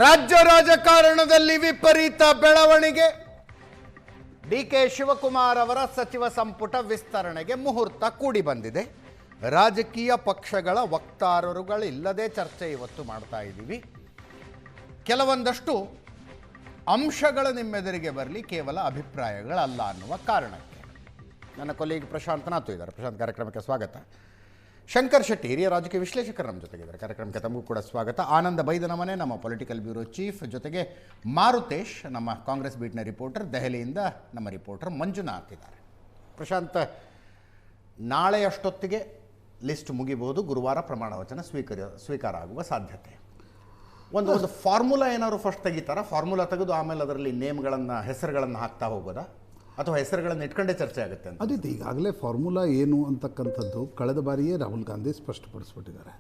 ರಾಜ್ಯ ರಾಜಕಾರಣದಲ್ಲಿ ವಿಪರೀತ ಬೆಳವಣಿಗೆ. ಡಿಕೆ ಶಿವಕುಮಾರ್ ಅವರ ಸಚಿವ ಸಂಪುಟ ವಿಸ್ತರಣೆಗೆ ಮುಹೂರ್ತ ಕೂಡಿ ಬಂದಿದೆ. ರಾಜಕೀಯ ಪಕ್ಷಗಳ ವಕ್ತಾರರುಗಳಿಲ್ಲದೆ ಚರ್ಚೆ ಇವತ್ತು ಮಾಡ್ತಾ ಇದ್ದೀವಿ. ಕೆಲವೊಂದಷ್ಟು ಅಂಶಗಳು ನಿಮ್ಮೆದುರಿಗೆ ಬರಲಿ, ಕೇವಲ ಅಭಿಪ್ರಾಯಗಳಲ್ಲ ಅನ್ನುವ ಕಾರಣಕ್ಕೆ. ನನ್ನ ಕೊಲೀಗ್ ಪ್ರಶಾಂತ್ ನಾಥು ಇದ್ದಾರೆ. ಪ್ರಶಾಂತ್, ಕಾರ್ಯಕ್ರಮಕ್ಕೆ ಸ್ವಾಗತ. ಶಂಕರ್ ಶೆಟ್ಟಿ, ಹಿರಿಯ ರಾಜಕೀಯ ವಿಶ್ಲೇಷಕರು ನಮ್ಮ ಜೊತೆಗಿದ್ದಾರೆ. ಕಾರ್ಯಕ್ರಮಕ್ಕೆ ತಮಗೂ ಕೂಡ ಸ್ವಾಗತ. ಆನಂದ ಬೈದನಮನೆ, ನಮ್ಮ ಪೊಲಿಟಿಕಲ್ ಬ್ಯೂರೋ ಚೀಫ್, ಜೊತೆಗೆ ಮಾರುತೇಶ್, ನಮ್ಮ ಕಾಂಗ್ರೆಸ್ ಬೀಟ್ನ ರಿಪೋರ್ಟರ್, ದೆಹಲಿಯಿಂದ ನಮ್ಮ ರಿಪೋರ್ಟರ್ ಮಂಜುನಾಥ್ ಇದ್ದಾರೆ. ಪ್ರಶಾಂತ್, ನಾಳೆ ಅಷ್ಟೊತ್ತಿಗೆ ಲಿಸ್ಟ್ ಮುಗಿಬಹುದು. ಗುರುವಾರ ಪ್ರಮಾಣ ವಚನ ಸ್ವೀಕಾರ ಆಗುವ ಸಾಧ್ಯತೆ. ಒಂದು ಫಾರ್ಮುಲಾ ಏನಾದ್ರು ಫಸ್ಟ್ ತೆಗಿತಾರ? ಫಾರ್ಮುಲಾ ತೆಗೆದು ಆಮೇಲೆ ಅದರಲ್ಲಿ ನೇಮ್ಗಳನ್ನು, ಹೆಸರುಗಳನ್ನು ಹಾಕ್ತಾ ಹೋಗೋದಾ, ಅಥವಾ ಹೆಸರುಗಳನ್ನು ಇಟ್ಕೊಂಡೇ ಚರ್ಚೆ ಆಗುತ್ತೆ ಅಂತ? ಅದಿತ್ತು. ಈಗಾಗಲೇ ಫಾರ್ಮುಲಾ ಏನು ಅಂತಕ್ಕಂಥದ್ದು ಕಳೆದ ಬಾರಿಯೇ ರಾಹುಲ್ ಗಾಂಧಿ ಸ್ಪಷ್ಟಪಡಿಸ್ಬಿಟ್ಟಿದ್ದಾರೆ.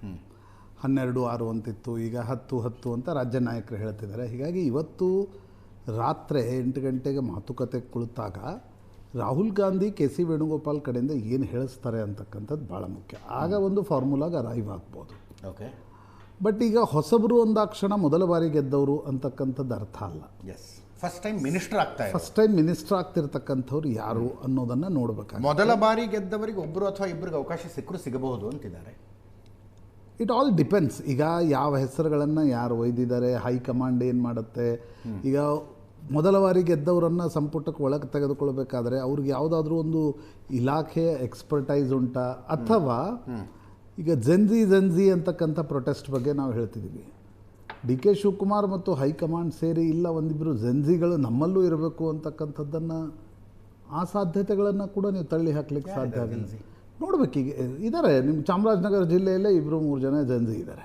12-6 ಅಂತಿತ್ತು, ಈಗ 10-10 ಅಂತ ರಾಜ್ಯ ನಾಯಕರು ಹೇಳ್ತಿದ್ದಾರೆ. ಹೀಗಾಗಿ ಇವತ್ತು ರಾತ್ರಿ 8 ಗಂಟೆಗೆ ಮಾತುಕತೆ ಕುಳಿತಾಗ ರಾಹುಲ್ ಗಾಂಧಿ ಕೆ ಸಿ ವೇಣುಗೋಪಾಲ್ ಕಡೆಯಿಂದ ಏನು ಹೇಳಿಸ್ತಾರೆ ಅಂತಕ್ಕಂಥದ್ದು ಭಾಳ ಮುಖ್ಯ. ಆಗ ಒಂದು ಫಾರ್ಮುಲಾಗೆ ಅರೈವ್ ಆಗ್ಬೋದು. ಓಕೆ. ಬಟ್ ಈಗ ಹೊಸಬರು ಒಂದಾಕ್ಷಣ ಮೊದಲ ಬಾರಿ ಗೆದ್ದವರು ಅಂತಕ್ಕಂಥದ್ದು ಅರ್ಥ ಅಲ್ಲ. ಎಸ್, ಫಸ್ಟ್ ಟೈಮ್ ಮಿನಿಸ್ಟರ್ ಆಗ್ತಿರ್ತಕ್ಕಂಥವ್ರು ಯಾರು ಅನ್ನೋದನ್ನು ನೋಡಬೇಕಾಗುತ್ತೆ. ಮೊದಲ ಬಾರಿ ಗೆದ್ದವರಿಗೆ ಒಬ್ಬರು ಅಥವಾ ಇಬ್ಬರಿಗೆ ಅವಕಾಶ ಸಿಗಬಹುದು ಅಂತಿದ್ದಾರೆ. It all depends. ಈಗ ಯಾವ ಹೆಸರುಗಳನ್ನು ಯಾರು ಒಯ್ದಿದ್ದಾರೆ, ಹೈಕಮಾಂಡ್ ಏನು ಮಾಡುತ್ತೆ. ಈಗ ಮೊದಲ ಬಾರಿ ಗೆದ್ದವರನ್ನು ಸಂಪುಟಕ್ಕೆ ಒಳಗೆ ತೆಗೆದುಕೊಳ್ಬೇಕಾದ್ರೆ ಅವ್ರಿಗೆ ಯಾವುದಾದ್ರೂ ಒಂದು ಇಲಾಖೆಯ ಎಕ್ಸ್ಪರ್ಟೈಸ್ ಉಂಟಾ, ಅಥವಾ ಈಗ ಜಂಜಿ ಅಂತಕ್ಕಂಥ ಪ್ರೊಟೆಸ್ಟ್ ಬಗ್ಗೆ ನಾವು ಹೇಳ್ತಿದ್ದೀವಿ. ಡಿ ಕೆ ಶಿವಕುಮಾರ್ ಮತ್ತು ಹೈಕಮಾಂಡ್ ಸೇರಿ ಇಲ್ಲ ಒಂದಿಬ್ಬರು ಜಂಜಿಗಳು ನಮ್ಮಲ್ಲೂ ಇರಬೇಕು ಅಂತಕ್ಕಂಥದ್ದನ್ನು, ಆ ಸಾಧ್ಯತೆಗಳನ್ನು ಕೂಡ ನೀವು ತಳ್ಳಿ ಹಾಕ್ಲಿಕ್ಕೆ ಸಾಧ್ಯ ಆಗಿಲ್ಲ. ನೋಡ್ಬೇಕು. ಈಗ ಇದ್ದಾರೆ ನಿಮ್ಮ ಚಾಮರಾಜನಗರ ಜಿಲ್ಲೆಯಲ್ಲೇ 2-3 ಜನ ಜಂಜಿ ಇದ್ದಾರೆ.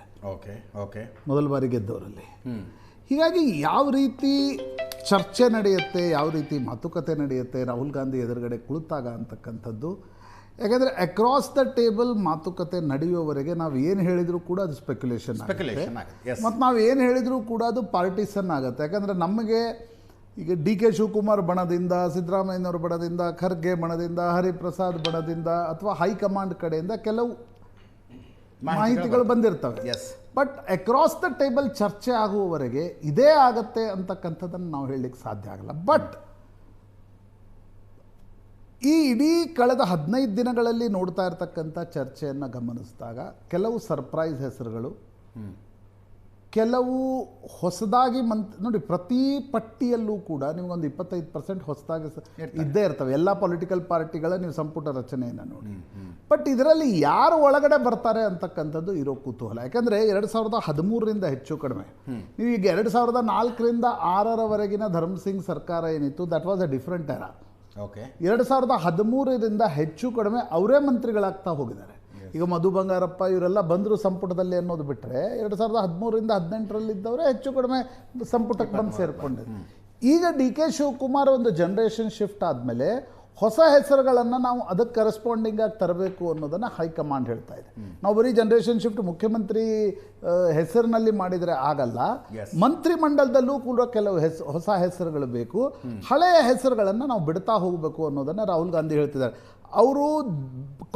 ಓಕೆ ಮೊದಲ ಬಾರಿ ಗೆದ್ದವರಲ್ಲಿ. ಹೀಗಾಗಿ ಯಾವ ರೀತಿ ಚರ್ಚೆ ನಡೆಯುತ್ತೆ, ಯಾವ ರೀತಿ ಮಾತುಕತೆ ನಡೆಯುತ್ತೆ ರಾಹುಲ್ ಗಾಂಧಿ ಎದುರುಗಡೆ ಕುಳಿತಾಗ ಅಂತಕ್ಕಂಥದ್ದು. ಯಾಕೆಂದರೆ ಅಕ್ರಾಸ್ ದ ಟೇಬಲ್ ಮಾತುಕತೆ ನಡೆಯುವವರೆಗೆ ನಾವು ಏನು ಹೇಳಿದರೂ ಕೂಡ ಅದು ಸ್ಪೆಕ್ಯುಲೇಷನ್ ಮತ್ತು ನಾವು ಏನು ಹೇಳಿದರೂ ಕೂಡ ಅದು ಪಾರ್ಟಿಸನ್ ಆಗುತ್ತೆ. ಯಾಕಂದರೆ ನಮಗೆ ಈಗ ಡಿ ಕೆ ಶಿವಕುಮಾರ್ ಬಣದಿಂದ, ಸಿದ್ದರಾಮಯ್ಯನವ್ರ ಬಣದಿಂದ, ಖರ್ಗೆ ಬಣದಿಂದ, ಹರಿಪ್ರಸಾದ್ ಬಣದಿಂದ, ಅಥವಾ ಹೈಕಮಾಂಡ್ ಕಡೆಯಿಂದ ಕೆಲವು ಮಾಹಿತಿಗಳು ಬಂದಿರ್ತವೆ. ಬಟ್ ಅಕ್ರಾಸ್ ದ ಟೇಬಲ್ ಚರ್ಚೆ ಆಗುವವರೆಗೆ ಇದೇ ಆಗತ್ತೆ ಅಂತಕ್ಕಂಥದ್ದನ್ನು ನಾವು ಹೇಳಲಿಕ್ಕೆ ಸಾಧ್ಯ ಆಗಲ್ಲ. ಬಟ್ ಈ ಇಡೀ ಕಳೆದ 15 ದಿನಗಳಲ್ಲಿ ನೋಡ್ತಾ ಇರ್ತಕ್ಕಂಥ ಚರ್ಚೆಯನ್ನು ಗಮನಿಸಿದಾಗ ಕೆಲವು ಸರ್ಪ್ರೈಸ್ ಹೆಸರುಗಳು, ಕೆಲವು ಹೊಸದಾಗಿ ನೋಡಿ, ಪ್ರತಿ ಪಟ್ಟಿಯಲ್ಲೂ ಕೂಡ ನಿಮಗೊಂದು 25% ಹೊಸದಾಗಿ ಇದ್ದೇ ಇರ್ತವೆ ಎಲ್ಲ ಪೊಲಿಟಿಕಲ್ ಪಾರ್ಟಿಗಳ ನೀವು ಸಂಪುಟ ರಚನೆಯನ್ನು ನೋಡಿ. ಬಟ್ ಇದರಲ್ಲಿ ಯಾರು ಒಳಗಡೆ ಬರ್ತಾರೆ ಅಂತಕ್ಕಂಥದ್ದು ಇರೋ ಕುತೂಹಲ. ಯಾಕಂದರೆ 2013ರಿಂದ ಹೆಚ್ಚು ಕಡಿಮೆ ನೀವು ಈಗ 2004ರಿಂದ 6ರವರೆಗಿನ ಧರ್ಮಸಿಂಗ್ ಸರ್ಕಾರ ಏನಿತ್ತು, that was a different era. 2013ರಿಂದ ಹೆಚ್ಚು ಕಡಿಮೆ ಅವರೇ ಮಂತ್ರಿಗಳಾಗ್ತಾ ಹೋಗಿದ್ದಾರೆ. ಈಗ ಮಧು ಬಂಗಾರಪ್ಪ ಇವರೆಲ್ಲ ಬಂದರು ಸಂಪುಟದಲ್ಲಿ ಅನ್ನೋದು ಬಿಟ್ಟರೆ 2013ರಿಂದ 18ರಲ್ಲಿದ್ದವರೇ ಹೆಚ್ಚು ಕಡಿಮೆ ಸಂಪುಟಕ್ಕೆ ಬಂದು ಸೇರಿಕೊಂಡಿದೆ. ಈಗ ಡಿ ಕೆ ಶಿವಕುಮಾರ್ ಒಂದು ಜನ್ರೇಷನ್ ಶಿಫ್ಟ್ ಆದಮೇಲೆ ಹೊಸ ಹೆಸರುಗಳನ್ನು ನಾವು ಅದಕ್ಕೆ ಕರೆಸ್ಪಾಂಡಿಂಗ್ ಆಗಿ ತರಬೇಕು ಅನ್ನೋದನ್ನು ಹೈಕಮಾಂಡ್ ಹೇಳ್ತಾ ಇದೆ. ನಾವು ಬರೀ ಜನ್ರೇಷನ್ ಶಿಫ್ಟ್ ಮುಖ್ಯಮಂತ್ರಿ ಹೆಸರಿನಲ್ಲಿ ಮಾಡಿದರೆ ಆಗಲ್ಲ, ಮಂತ್ರಿಮಂಡಲದಲ್ಲೂ ಕೂಡ ಕೆಲವು ಹೊಸ ಹೆಸರುಗಳು ಬೇಕು. ಹಳೆಯ ಹೆಸರುಗಳನ್ನು ನಾವು ಬಿಡ್ತಾ ಹೋಗಬೇಕು ಅನ್ನೋದನ್ನು ರಾಹುಲ್ ಗಾಂಧಿ ಹೇಳ್ತಿದ್ದಾರೆ. ಅವರು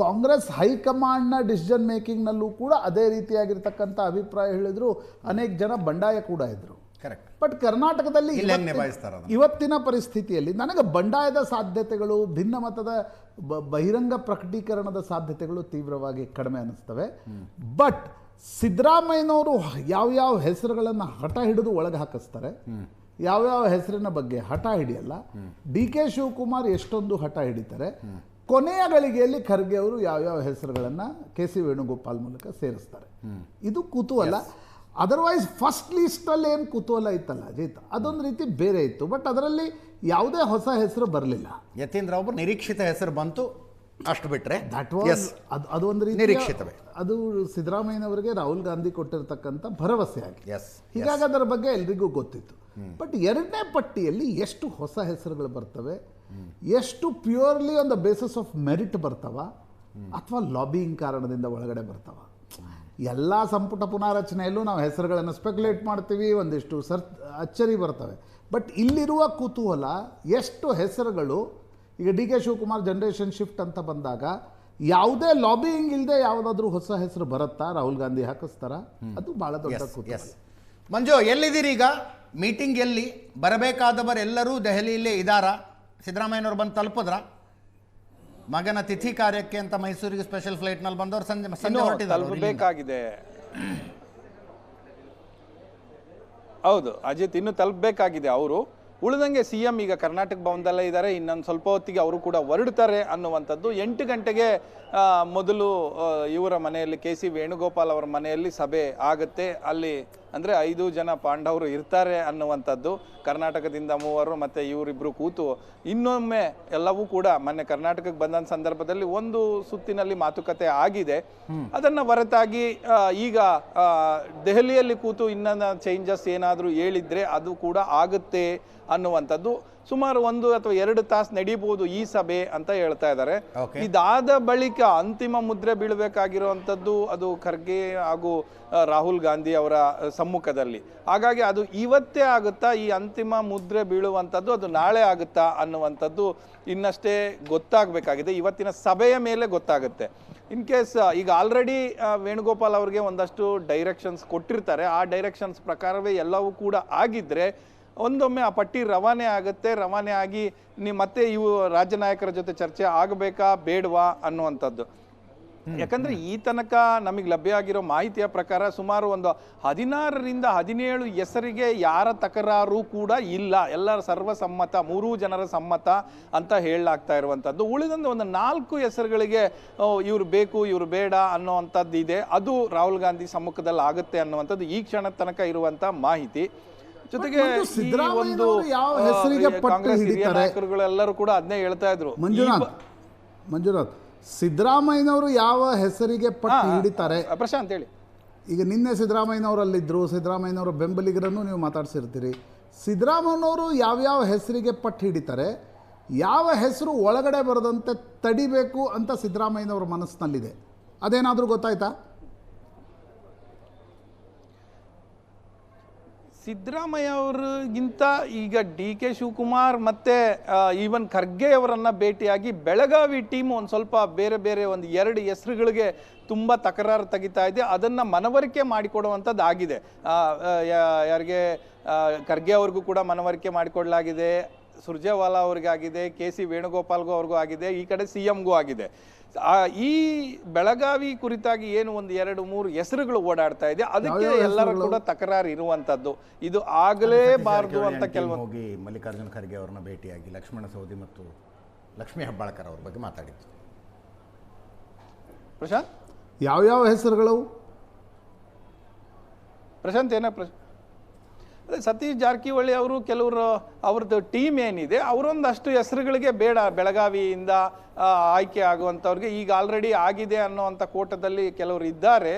ಕಾಂಗ್ರೆಸ್ ಹೈಕಮಾಂಡ್ನ ಡಿಸಿಷನ್ ಮೇಕಿಂಗ್ನಲ್ಲೂ ಕೂಡ ಅದೇ ರೀತಿಯಾಗಿರ್ತಕ್ಕಂಥ ಅಭಿಪ್ರಾಯ ಹೇಳಿದರು. ಅನೇಕ ಜನ ಬಂಡಾಯ ಕೂಡ ಇದ್ದರು. ಬಟ್ ಕರ್ನಾಟಕದಲ್ಲಿ ಇವತ್ತಿನ ಪರಿಸ್ಥಿತಿಯಲ್ಲಿ ನನಗೆ ಬಂಡಾಯದ ಸಾಧ್ಯತೆಗಳು, ಭಿನ್ನಮತದ ಬಹಿರಂಗ ಪ್ರಕಟೀಕರಣದ ಸಾಧ್ಯತೆಗಳು ತೀವ್ರವಾಗಿ ಕಡಿಮೆ ಅನ್ನಿಸ್ತವೆ. ಬಟ್ ಸಿದ್ದರಾಮಯ್ಯನವರು ಯಾವ್ಯಾವ ಹೆಸರುಗಳನ್ನು ಹಠ ಹಿಡಿದು ಒಳಗೆ ಹಾಕಿಸ್ತಾರೆ, ಯಾವ್ಯಾವ ಹೆಸರಿನ ಬಗ್ಗೆ ಹಠ ಹಿಡಿಯಲ್ಲ. ಡಿ ಕೆ ಶಿವಕುಮಾರ್ ಎಷ್ಟೊಂದು ಹಠ ಹಿಡಿತಾರೆ. ಕೊನೆಯ ಗಳಿಗೆಯಲ್ಲಿ ಖರ್ಗೆ ಅವರು ಯಾವ್ಯಾವ ಹೆಸರುಗಳನ್ನು ಕೆ ಸಿ ವೇಣುಗೋಪಾಲ್ ಮೂಲಕ ಸೇರಿಸ್ತಾರೆ. ಇದು ಕುತೂಹಲ. ಅದರ್ವೈಸ್ ಫಸ್ಟ್ ಲೀಸ್ಟಲ್ಲಿ ಏನು ಕುತೂಹಲ ಇತ್ತಲ್ಲ ಅಜಿತ್, ಅದೊಂದು ರೀತಿ ಬೇರೆ ಇತ್ತು. ಬಟ್ ಅದರಲ್ಲಿ ಯಾವುದೇ ಹೊಸ ಹೆಸರು ಬರಲಿಲ್ಲ. ಯತೀಂದ್ರ ಒಬ್ಬರು ನಿರೀಕ್ಷಿತ ಹೆಸರು ಬಂತು, ಅಷ್ಟು ಬಿಟ್ಟರೆ ದಟ್ ವಾಸ್ ಅದೊಂದು ರೀತಿ ನಿರೀಕ್ಷಿತವೇ. ಅದು ಸಿದ್ದರಾಮಯ್ಯನವರಿಗೆ ರಾಹುಲ್ ಗಾಂಧಿ ಕೊಟ್ಟಿರ್ತಕ್ಕಂಥ ಭರವಸೆ ಆಗಿ. ಹೀಗಾಗಿ ಅದರ ಬಗ್ಗೆ ಎಲ್ರಿಗೂ ಗೊತ್ತಿತ್ತು. ಬಟ್ 2ನೇ ಪಟ್ಟಿಯಲ್ಲಿ ಎಷ್ಟು ಹೊಸ ಹೆಸರುಗಳು ಬರ್ತವೆ, ಎಷ್ಟು purely on the basis of merit ಬರ್ತಾವ, ಅಥವಾ ಲಾಬಿಯಿಂಗ್ ಕಾರಣದಿಂದ ಒಳಗಡೆ ಬರ್ತಾವ. ಎಲ್ಲ ಸಂಪುಟ ಪುನಾರಚನೆಯಲ್ಲೂ ನಾವು ಹೆಸರುಗಳನ್ನು ಸ್ಪೆಕ್ಯುಲೇಟ್ ಮಾಡ್ತೀವಿ, ಒಂದಿಷ್ಟು ಅಚ್ಚರಿ ಬರ್ತವೆ. ಬಟ್ ಇಲ್ಲಿರುವ ಕುತೂಹಲ ಎಷ್ಟು ಹೆಸರುಗಳು, ಈಗ D K Shivakumar generation shift ಅಂತ ಬಂದಾಗ ಯಾವುದೇ ಲಾಬಿಯಿಂಗ್ ಇಲ್ಲದೆ ಯಾವುದಾದ್ರೂ ಹೊಸ ಹೆಸರು ಬರುತ್ತಾ, ರಾಹುಲ್ ಗಾಂಧಿ ಹಾಕಿಸ್ತಾರ, ಅದು ಭಾಳ ದೊಡ್ಡ ಕುತೂಹಲ. ಮಂಜು ಎಲ್ಲಿದ್ದೀರಿ ಈಗ? ಮೀಟಿಂಗ್ ಎಲ್ಲಿ? ಬರಬೇಕಾದವರೆಲ್ಲರೂ ದೆಹಲಿಯಲ್ಲೇ ಇದ್ದಾರಾ? ಸಿದ್ದರಾಮಯ್ಯನವ್ರು ಬಂದು ತಲುಪಿದ್ರ? ಮಗನ ತಿಥಿ ಕಾರ್ಯಕ್ಕೆ ಅಂತ ಮೈಸೂರಿಗೆ ಸ್ಪೆಷಲ್ ಫ್ಲೈಟ್ನಲ್ಲಿ ಬಂದವರು ಸಂಜೆ ತಲುಪಬೇಕಾಗಿದೆ. ಹೌದು ಅಜಿತ್, ಇನ್ನು ತಲುಪಬೇಕಾಗಿದೆ. ಅವರು ಉಳಿದಂಗೆ CM ಈಗ ಕರ್ನಾಟಕ ಭವನದಲ್ಲೇ ಇದ್ದಾರೆ. ಇನ್ನೊಂದು ಸ್ವಲ್ಪ ಹೊತ್ತಿಗೆ ಅವರು ಕೂಡ ಹೊರಡ್ತಾರೆ ಅನ್ನುವಂಥದ್ದು. 8 ಗಂಟೆಗೆ ಮೊದಲು ಇವರ ಮನೆಯಲ್ಲಿ KC ವೇಣುಗೋಪಾಲ್ ಅವರ ಮನೆಯಲ್ಲಿ ಸಭೆ ಆಗುತ್ತೆ. ಅಲ್ಲಿ ಅಂದರೆ 5 ಜನ ಪಾಂಡವರು ಇರ್ತಾರೆ ಅನ್ನುವಂಥದ್ದು. ಕರ್ನಾಟಕದಿಂದ 3 ಮತ್ತು ಇವರಿಬ್ಬರು ಕೂತು ಇನ್ನೊಮ್ಮೆ ಎಲ್ಲವೂ ಕೂಡ ಮೊನ್ನೆ ಕರ್ನಾಟಕಕ್ಕೆ ಬಂದ ಸಂದರ್ಭದಲ್ಲಿ ಒಂದು ಸುತ್ತಿನಲ್ಲಿ ಮಾತುಕತೆ ಆಗಿದೆ. ಅದನ್ನು ಹೊರತಾಗಿ ಈಗ ದೆಹಲಿಯಲ್ಲಿ ಕೂತು ಇನ್ನೊಂದು ಚೇಂಜಸ್ ಏನಾದರೂ ಹೇಳಿದ್ರೆ ಅದು ಕೂಡ ಆಗುತ್ತೆ ಅನ್ನುವಂಥದ್ದು. ಸುಮಾರು 1 ಅಥವಾ 2 ತಾಸು ನಡೀಬಹುದು ಈ ಸಭೆ ಅಂತ ಹೇಳ್ತಾ ಇದ್ದಾರೆ. ಇದಾದ ಬಳಿಕ ಅಂತಿಮ ಮುದ್ರೆ ಬೀಳಬೇಕಾಗಿರುವಂಥದ್ದು ಅದು ಖರ್ಗೆ ಹಾಗೂ ರಾಹುಲ್ ಗಾಂಧಿ ಅವರ ಸಮ್ಮುಖದಲ್ಲಿ. ಹಾಗಾಗಿ ಅದು ಇವತ್ತೇ ಆಗುತ್ತಾ, ಈ ಅಂತಿಮ ಮುದ್ರೆ ಬೀಳುವಂಥದ್ದು ಅದು ನಾಳೆ ಆಗುತ್ತಾ ಅನ್ನುವಂಥದ್ದು ಇನ್ನಷ್ಟೇ ಗೊತ್ತಾಗಬೇಕಾಗಿದೆ. ಇವತ್ತಿನ ಸಭೆಯ ಮೇಲೆ ಗೊತ್ತಾಗುತ್ತೆ. ಇನ್ ಕೇಸ್ ಈಗ ಆಲ್ರೆಡಿ ವೇಣುಗೋಪಾಲ್ ಅವರಿಗೆ ಒಂದಷ್ಟು ಡೈರೆಕ್ಷನ್ಸ್ ಕೊಟ್ಟಿರ್ತಾರೆ. ಆ ಡೈರೆಕ್ಷನ್ಸ್ ಪ್ರಕಾರವೇ ಎಲ್ಲವೂ ಕೂಡ ಆಗಿದ್ರೆ ಒಂದೊಮ್ಮೆ ಆ ಪಟ್ಟಿ ರವಾನೆ ಆಗುತ್ತೆ. ರವಾನೆ ಆಗಿ ಮತ್ತೆ ಇವು ರಾಜ್ಯ ನಾಯಕರ ಜೊತೆ ಚರ್ಚೆ ಆಗಬೇಕಾ ಬೇಡವಾ ಅನ್ನುವಂಥದ್ದು. ಯಾಕಂದ್ರೆ ಈ ತನಕ ನಮಗೆ ಲಭ್ಯ ಆಗಿರೋ ಮಾಹಿತಿಯ ಪ್ರಕಾರ ಸುಮಾರು ಒಂದು 16ರಿಂದ 17 ಹೆಸರಿಗೆ ಯಾರ ತಕರಾರು ಕೂಡ ಇಲ್ಲ. ಎಲ್ಲರ ಸರ್ವಸಮ್ಮತ, 3 ಜನರ ಸಮ್ಮತ ಅಂತ ಹೇಳಲಾಗ್ತಾ ಇರುವಂಥದ್ದು. ಉಳಿದಂತೆ ಒಂದು 4 ಹೆಸರುಗಳಿಗೆ ಇವ್ರು ಬೇಕು ಇವ್ರು ಬೇಡ ಅನ್ನೋವಂಥದ್ದು ಇದೆ. ಅದು ರಾಹುಲ್ ಗಾಂಧಿ ಸಮ್ಮುಖದಲ್ಲಿ ಆಗುತ್ತೆ ಅನ್ನುವಂಥದ್ದು ಈ ಕ್ಷಣ ತನಕ ಇರುವಂಥ ಮಾಹಿತಿ. ಜೊತೆಗೆ ಕಾಂಗ್ರೆಸ್ ಹಿರಿಯ ನಾಯಕರುಗಳೆಲ್ಲರೂ ಕೂಡ ಅದನ್ನೇ ಹೇಳ್ತಾ ಇದ್ರು. ಮಂಜುನಾಥ್, ಸಿದ್ದರಾಮಯ್ಯನವರು ಯಾವ ಹೆಸರಿಗೆ ಪಟ್ಟು ಹಿಡಿತಾರೆ? ಪ್ರಶಾಂತ್ ಹೇಳಿ. ಈಗ ನಿನ್ನೆ ಸಿದ್ದರಾಮಯ್ಯನವರಲ್ಲಿದ್ದರು, ಸಿದ್ದರಾಮಯ್ಯನವರ ಬೆಂಬಲಿಗರನ್ನು ನೀವು ಮಾತಾಡ್ಸಿರ್ತೀರಿ. ಸಿದ್ದರಾಮಯ್ಯನವರು ಯಾವ್ಯಾವ ಹೆಸರಿಗೆ ಪಟ್ಟು ಹಿಡಿತಾರೆ, ಯಾವ ಹೆಸರು ಒಳಗಡೆ ಬರದಂತೆ ತಡಿಬೇಕು ಅಂತ ಸಿದ್ದರಾಮಯ್ಯನವರ ಮನಸ್ಸಿನಲ್ಲಿದೆ, ಅದೇನಾದರೂ ಗೊತ್ತಾಯ್ತಾ? ಸಿದ್ದರಾಮಯ್ಯ ಅವರಿಗಿಂತ ಈಗ DK ಶಿವಕುಮಾರ್ ಮತ್ತೆ ಈವನ್ ಖರ್ಗೆ ಅವರನ್ನ ಭೇಟಿಯಾಗಿ ಬೆಳಗಾವಿ ಟೀಮ್ ಒಂದು ಸ್ವಲ್ಪ ಬೇರೆ ಬೇರೆ ಒಂದು 2 ಹೆಸರುಗಳಿಗೆ ತುಂಬ ತಕರಾರು ತೆಗಿತಾ ಇದೆ. ಅದನ್ನು ಮನವರಿಕೆ ಮಾಡಿಕೊಡುವಂಥದ್ದು ಆಗಿದೆ. ಯಾರಿಗೆ ಖರ್ಗೆ ಅವ್ರಿಗೂ ಕೂಡ ಮನವರಿಕೆ ಮಾಡಿಕೊಡಲಾಗಿದೆ, ಸುರ್ಜೇವಾಲಾ ಅವ್ರಿಗಾಗಿದೆ, KC ವೇಣುಗೋಪಾಲ್ಗೂ ಅವ್ರಿಗೂ ಆಗಿದೆ, ಈ ಕಡೆ CMಗೂ ಆಗಿದೆ. ಈ ಬೆಳಗಾವಿ ಕುರಿತಾಗಿ ಏನು ಒಂದು 2-3 ಹೆಸರುಗಳು ಓಡಾಡ್ತಾ ಇದೆ, ಅದಕ್ಕೆ ಎಲ್ಲರ ಕೂಡ ತಕರಾರು ಇರುವಂತದ್ದು. ಇದು ಆಗಲೇಬಾರದು ಅಂತ ಕೆಲವು ಹೋಗಿ ಮಲ್ಲಿಕಾರ್ಜುನ್ ಖರ್ಗೆ ಅವರನ್ನ ಭೇಟಿಯಾಗಿ ಲಕ್ಷ್ಮಣ ಸವದಿ ಮತ್ತು ಲಕ್ಷ್ಮೀ ಹೆಬ್ಬಾಳ್ಕರ್ ಅವ್ರ ಬಗ್ಗೆ ಮಾತಾಡಿದ್ರು. ಪ್ರಶಾಂತ್, ಯಾವ್ಯಾವ ಹೆಸರುಗಳು? ಪ್ರಶಾಂತ್ ಏನ ಅದೇ ಸತೀಶ್ ಜಾರಕಿಹೊಳಿ ಅವರು ಕೆಲವರು ಅವ್ರದ್ದು ಟೀಮ್ ಏನಿದೆ ಅವರೊಂದಷ್ಟು ಹೆಸರುಗಳಿಗೆ ಬೇಡ ಬೆಳಗಾವಿಯಿಂದ ಆಯ್ಕೆ ಆಗುವಂಥವ್ರಿಗೆ. ಈಗ ಆಲ್ರೆಡಿ ಆಗಿದೆ ಅನ್ನೋವಂಥ ಕೋಟದಲ್ಲಿ ಕೆಲವರು ಇದ್ದಾರೆ,